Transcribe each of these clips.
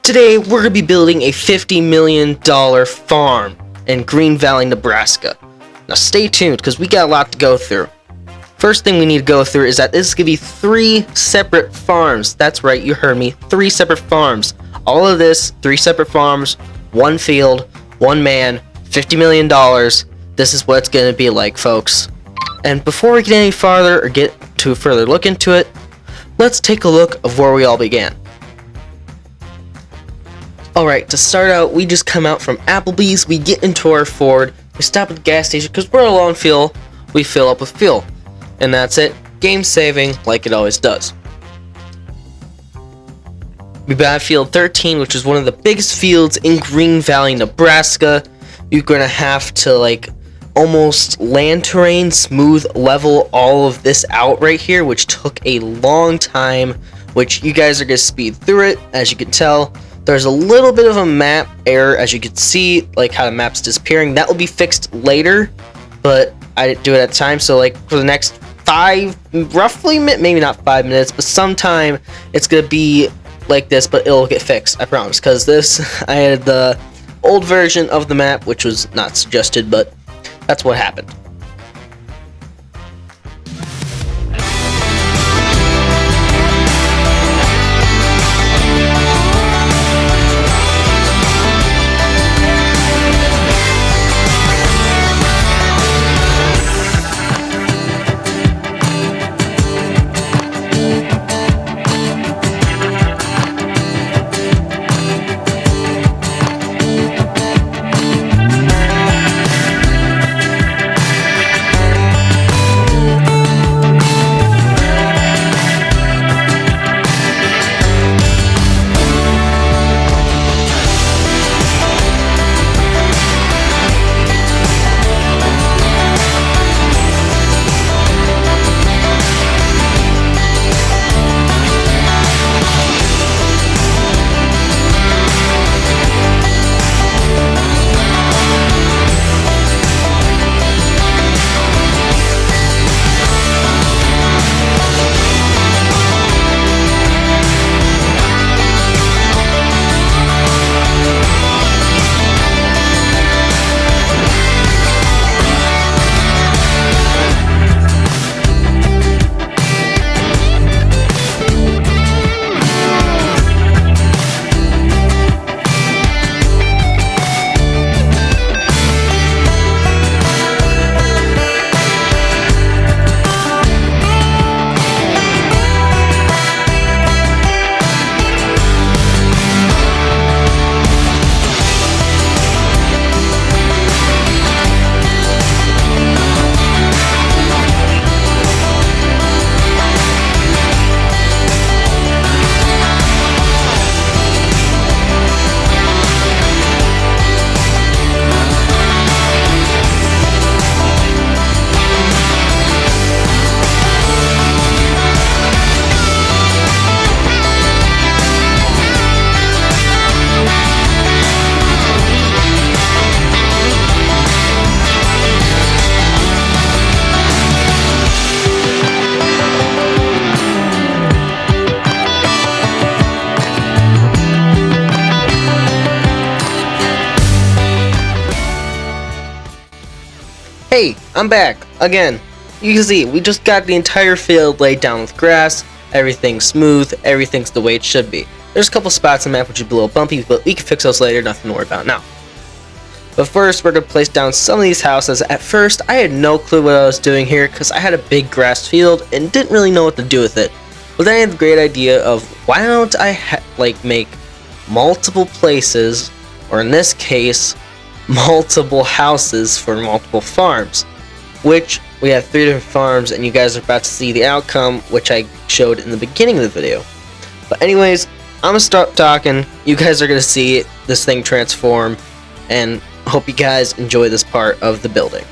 Today, we're going to be building a $50 million farm in Green Valley, Nebraska. Now stay tuned, because we got a lot to go through. First thing we need to go through is that this is going to be 3 separate farms. That's right, you heard me, 3 separate farms. All of this, 3 separate farms, 1 field, 1 man, $50 million. This is what it's going to be like, folks. And before we get any farther or get to a further look into it, let's take a look of where we all began. Alright, to start out, we just come out from Applebee's, we get into our Ford, we stop at the gas station because we're low on fuel, we fill up with fuel. And that's it, game saving like it always does. We buy field 13, which is one of the biggest fields in Green Valley, Nebraska. You're gonna have to almost land terrain, smooth level all of this out right here, which took a long time, which you guys are gonna speed through it. As you can tell, there's a little bit of a map error, as you can see, like how the map's disappearing. That will be fixed later, but I didn't do it at the time. So for the next 5, roughly, maybe not 5 minutes, but sometime it's gonna be like this, but it'll get fixed, I promise. Because I had the old version of the map, which was not suggested, but that's what happened. Hey, I'm back, again. You can see, we just got the entire field laid down with grass, everything's smooth, everything's the way it should be. There's a couple spots on the map which would be a little bumpy, but we can fix those later, nothing to worry about now. But first, we're going to place down some of these houses. At first, I had no clue what I was doing here, because I had a big grass field and didn't really know what to do with it. But then I had the great idea of, why don't I make multiple places, or in this case, multiple houses for multiple farms, which we have 3 different farms, and you guys are about to see the outcome, which I showed in the beginning of the video. But anyways, I'm gonna start talking, you guys are gonna see this thing transform, and hope you guys enjoy this part of the building.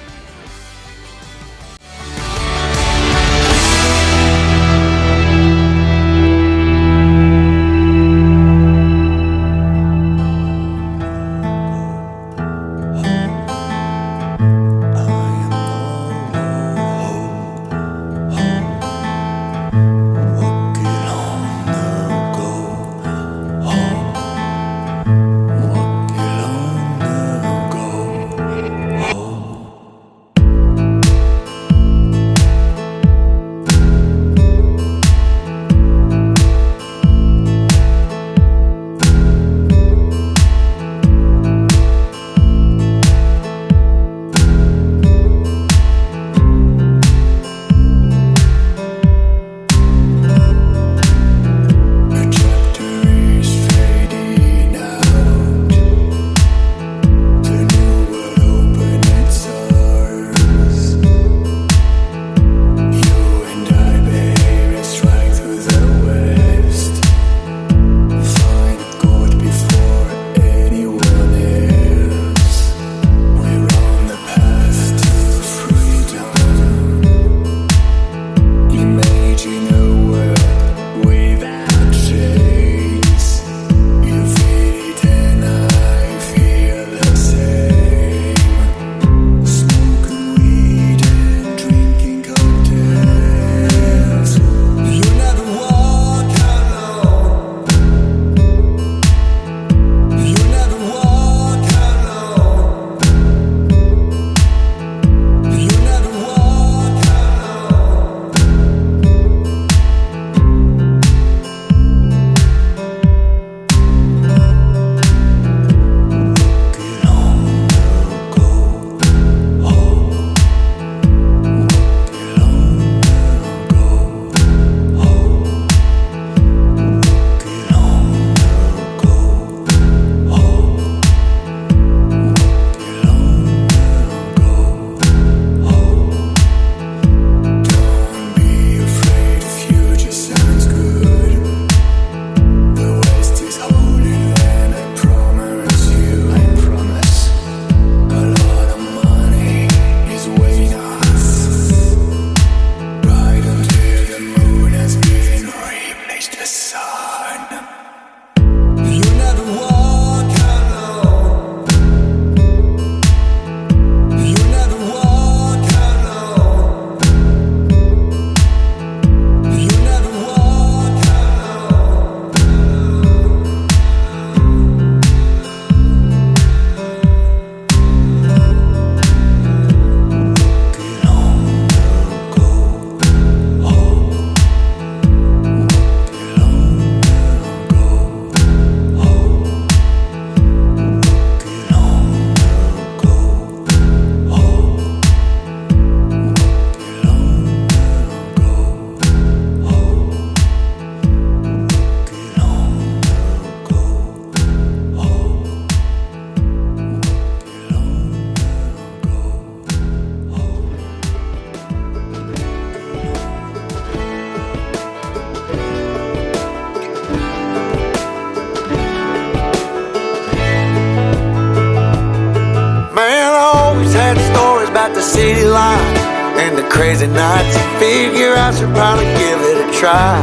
about the city lights and the crazy nights. Figure I should probably give it a try.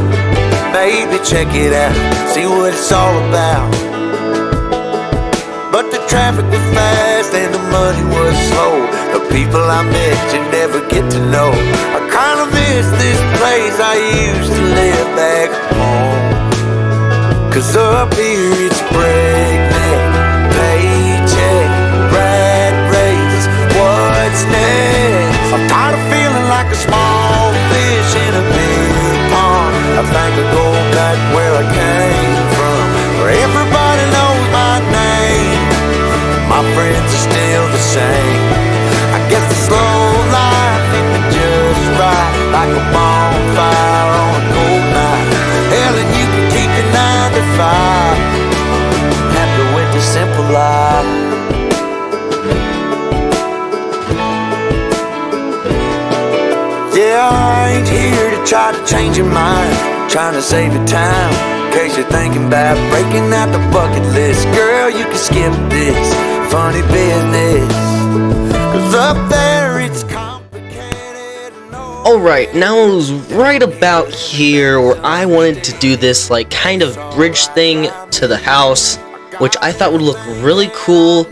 Maybe check it out, see what it's all about. But the traffic was fast and the money was slow. The people I met you never get to know. I kinda miss this place I used to live back home. 'Cause up here it's breakneck, paycheck, rat race, what's next? I'm tired of feeling like a small fish in a big pond. I think I'll go back where I came from, where everybody knows my name. My friends are still the same. I guess the slow life hit me just right, like a bonfire on a cold night. Hell, and you can keep your 9 to 5, happy with the simple life. Yeah, I ain't here to try to change your mind, trying to save your time, in case you're thinking about breaking out the bucket list. Girl, you can skip this funny business, 'cause up there it's complicated. Alright, now it was right about here where I wanted to do this like kind of bridge thing to the house, which I thought would look really cool,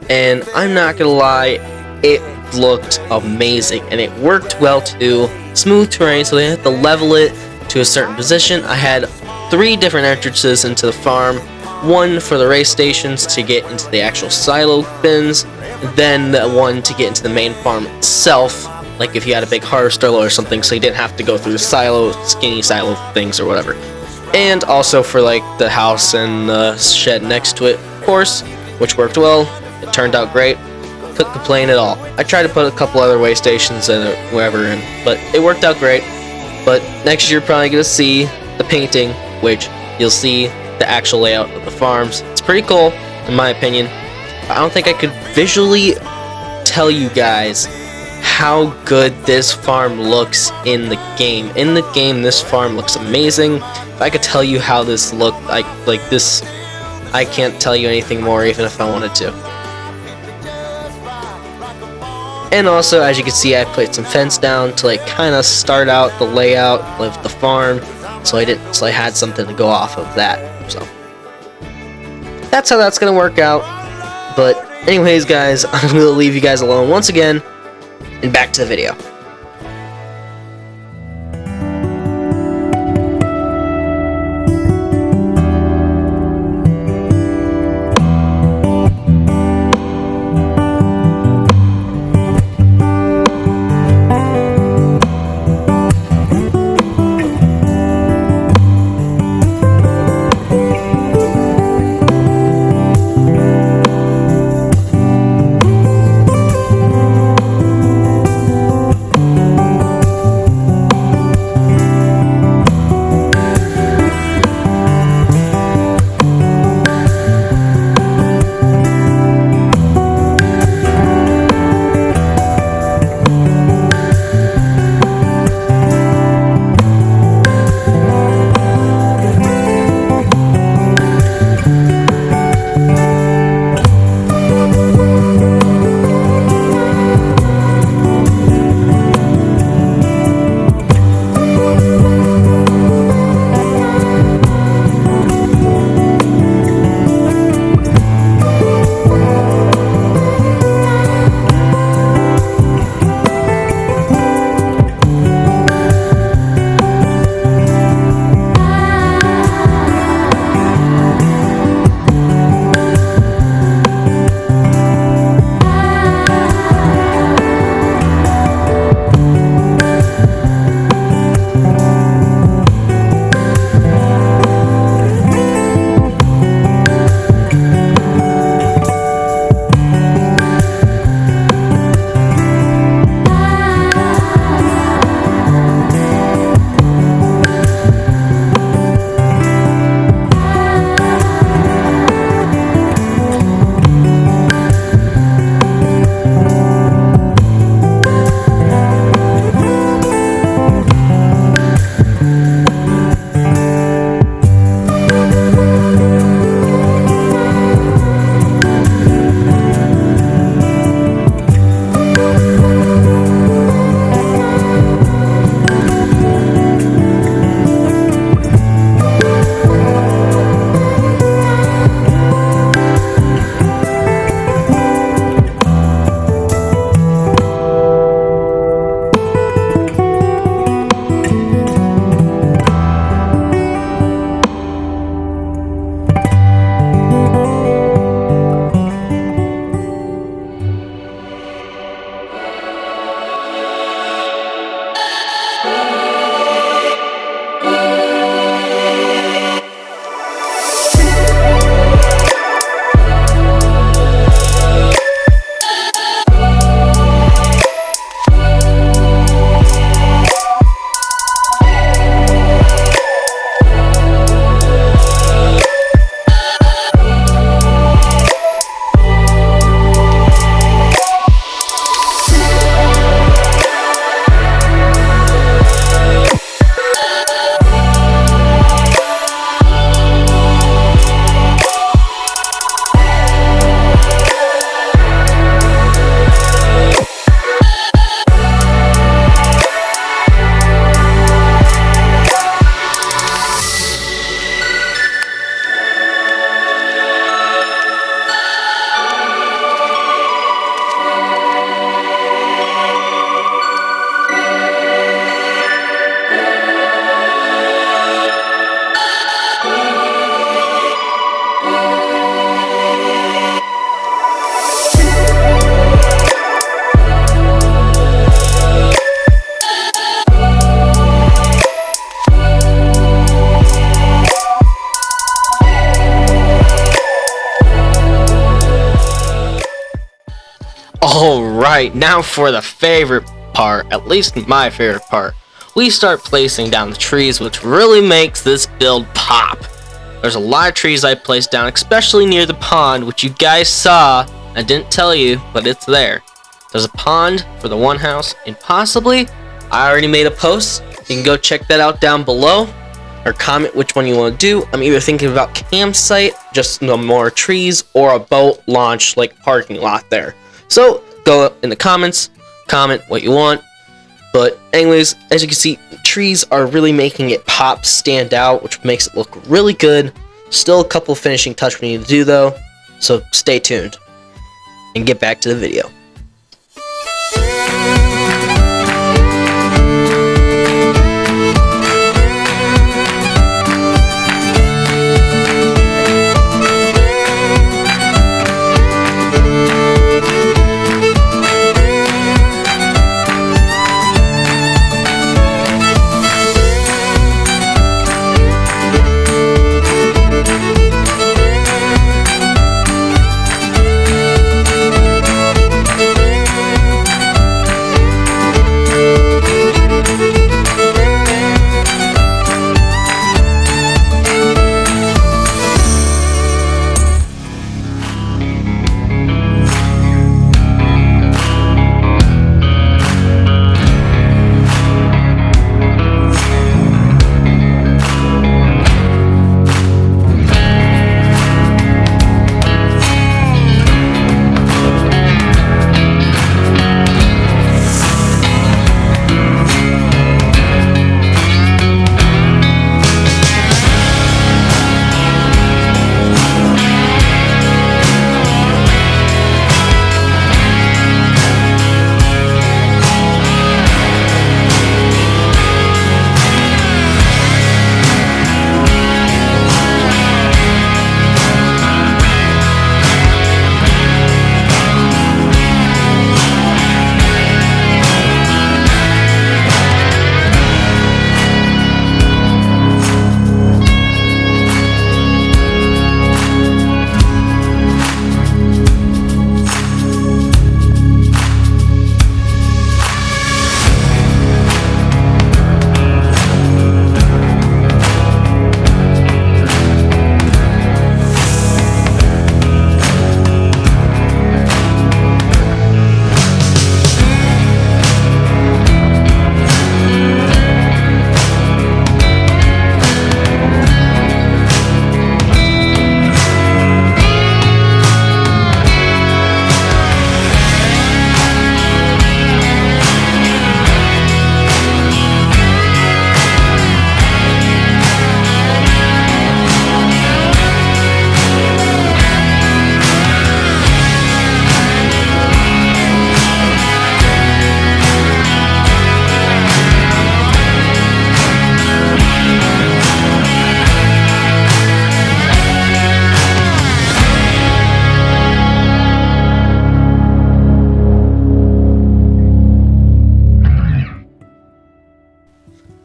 and I'm not gonna lie, it looked amazing and it worked well too. Smooth terrain, so they had to level it to a certain position. I had 3 different entrances into the farm, one for the race stations to get into the actual silo bins, then the one to get into the main farm itself, like if you had a big harvester or something, so you didn't have to go through the silo, skinny silo things or whatever. And also for like the house and the shed next to it, of course, which worked well. It turned out great. Couldn't complain at all. I tried to put a couple other way stations and wherever in, but it worked out great. But next year you're probably gonna see the painting, which you'll see the actual layout of the farms. It's pretty cool, in my opinion. I don't think I could visually tell you guys how good this farm looks in the game. In the game, this farm looks amazing. If I could tell you how this looked like this, I can't tell you anything more, even if I wanted to. And also, as you can see, I put some fence down to like kind of start out the layout of the farm, so I had something to go off of that. So that's how that's gonna work out. But anyways, guys, I'm gonna leave you guys alone once again, and back to the video. Alright, now for the favorite part, at least my favorite part. We start placing down the trees, which really makes this build pop. There's a lot of trees I placed down, especially near the pond, which you guys saw. I didn't tell you, but it's there. There's a pond for the one house, and possibly, I already made a post. You can go check that out down below, or comment which one you want to do. I'm either thinking about campsite, just no more trees, or a boat launch, like parking lot there. So, go in the comments, comment what you want. But anyways, as you can see, trees are really making it pop, stand out, which makes it look really good. Still a couple finishing touches we need to do though, so stay tuned. And get back to the video.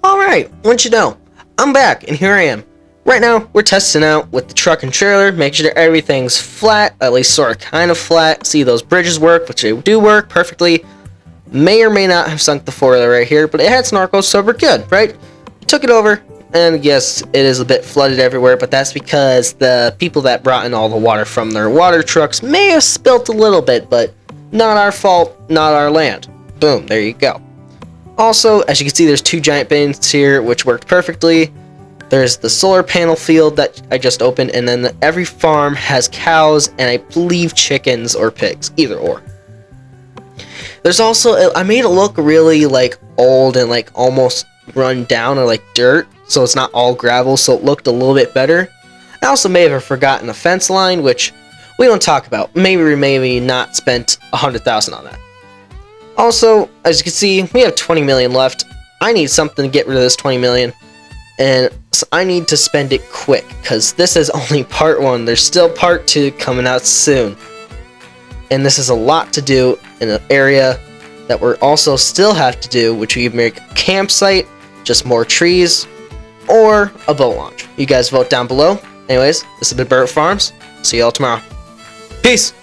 Alright, once you know, I'm back, and here I am. Right now, we're testing out with the truck and trailer, make sure everything's flat, at least sort of kind of flat. See those bridges work, which they do work perfectly. May or may not have sunk the four-wheeler right here, but it had snorkels, so we're good, right? Took it over, and yes, it is a bit flooded everywhere, but that's because the people that brought in all the water from their water trucks may have spilt a little bit, but not our fault, not our land. Boom, there you go. Also, as you can see, there's two giant bins here, which worked perfectly. There's the solar panel field that I just opened, and then every farm has cows, and I believe chickens or pigs, either or. There's also, I made it look really like old and like almost run down or like dirt, so it's not all gravel, so it looked a little bit better. I also may have forgotten a fence line, which we don't talk about. Maybe not spent 100,000 on that. Also, as you can see, we have 20 million left. I need something to get rid of this 20 million, and so I need to spend it quick, because this is only part 1. There's still part 2 coming out soon. And this is a lot to do in an area that we're also still have to do, which we make a campsite, just more trees, or a boat launch. You guys vote down below. Anyways, this has been Burt Farms. See y'all tomorrow. Peace!